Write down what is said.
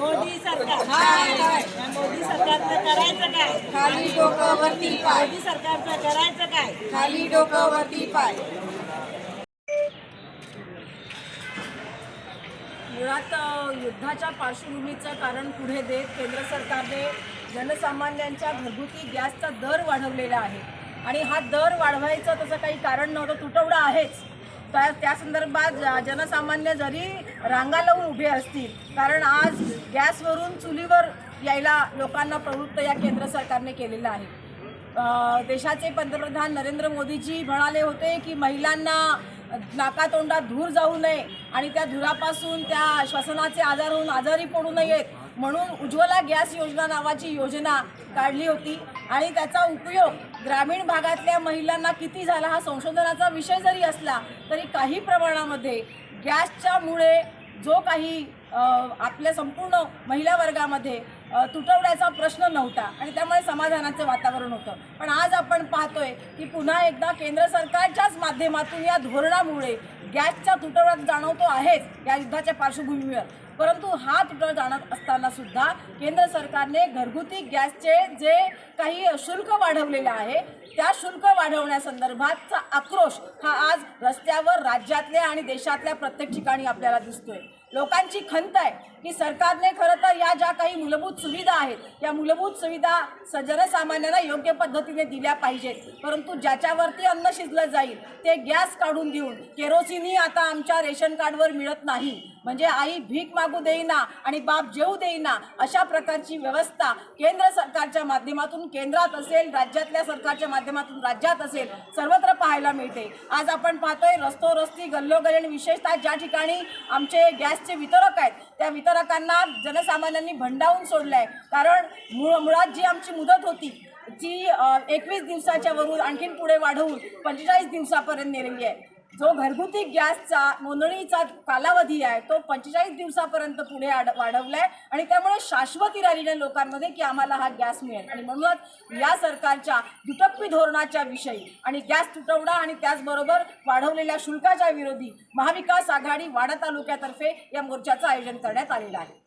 मोदी सरकार मोदी सरकारचं करायचं काय? खाली डोकं वरती पाय. मोदी सरकारचं करायचं काय? खाली डोकं वरती पाय. मुळात युद्धाच्या पार्श्वभूमीचं कारण पुढे देत केंद्र सरकारने जनसामान्यांच्या घरगुती गॅसचा दर वाढवलेला आहे आणि हा दर वाढवायचं तसं काही कारण नव्हतं, तुटवडा आहेच. त्या संदर्भात जनसामान्य जरी रांगा लावून उभे असतील, कारण आज गॅसवरून चुलीवर यायला लोकांना प्रवृत्त या केंद्र सरकारने केलेलं आहे. देशाचे पंतप्रधान नरेंद्र मोदीजी म्हणाले होते की महिलांना नाकातोंडात धूर जाऊ नये आणि त्या धुरापासून त्या श्वसनाचे आजार होऊन आजारी पडू नयेत म्हणून उज्ज्वला गॅस योजना नावाची योजना काढली होती आणि त्याचा उपयोग ग्रामीण भागातल्या महिलांना किती झाला हा संशोधनाचा विषय जरी असला तरी काही प्रमाणामध्ये गॅसच्यामुळे जो काही आपल्या संपूर्ण महिला वर्गामध्ये तुटवड्याचा प्रश्न नव्हता आणि त्यामुळे समाधानाचं वातावरण होतं. पण आज आपण पाहतोय की पुन्हा एकदा केंद्र सरकारच्याच माध्यमातून या धोरणामुळे गॅसचा तुटवडा जाणवतो आहेच या युद्धाच्या पार्श्वभूमीवर, परंतु हा तुटवडा जाणवत असताना सुद्धा केंद्र सरकारने घरगुती गॅसचे जे काही शुल्क वाढवलेलं आहे त्या शुल्क वाढवण्यासंदर्भातचा आक्रोश हा आज रस्त्यावर राज्यातल्या आणि देशातल्या प्रत्येक ठिकाणी आपल्याला दिसतोय. लोकांची खंत आहे की सरकारने खरं तर या ज्या काही मूलभूत सुविधा आहेत या मूलभूत सुविधा जनसामान्यांना योग्य पद्धतीने दिल्या पाहिजेत, परंतु ज्याच्यावरती अन्न शिजलं जाईल ते गॅस काढून देऊन केरोसिनही आता आमच्या रेशन कार्डवर मिळत नाही, म्हणजे आई भीक मागू देईना आणि बाप जेवू देईना अशा प्रकारची व्यवस्था केंद्र सरकारच्या माध्यमातून केंद्रात असेल, राज्यातल्या सरकारच्या माध्यमातून राज्यात असेल, सर्वत्र पाहायला मिळते. आज आपण पाहतोय रस्तोरस्ती गल्लोगल्ली आणि विशेषतः ज्या ठिकाणी आमचे गॅसचे वितरक आहेत त्या वितरकांना जनसामान्यांनी भंडावून सोडलं आहे, कारण मुळात जी आमची मुदत होती ती 21 दिवसाच्या वरून आणखीन पुढे वाढवून 45 दिवसापर्यंत नेलेली आहे. जो घरगुती गॅसचा नोंदणीचा कालावधी आहे तो 45 दिवसापर्यंत पुढे वाढवला आहे आणि त्यामुळे शाश्वती राहिली नाही लोकांमध्ये की आम्हाला हा गॅस मिळेल. आणि म्हणूनच या सरकारच्या दुटप्पी धोरणाच्या विषयी आणि गॅस तुटवडा आणि त्याचबरोबर वाढवलेल्या शुल्काच्या विरोधी महाविकास आघाडी वाडा तालुक्यातर्फे या मोर्चाचं आयोजन करण्यात आलेलं आहे.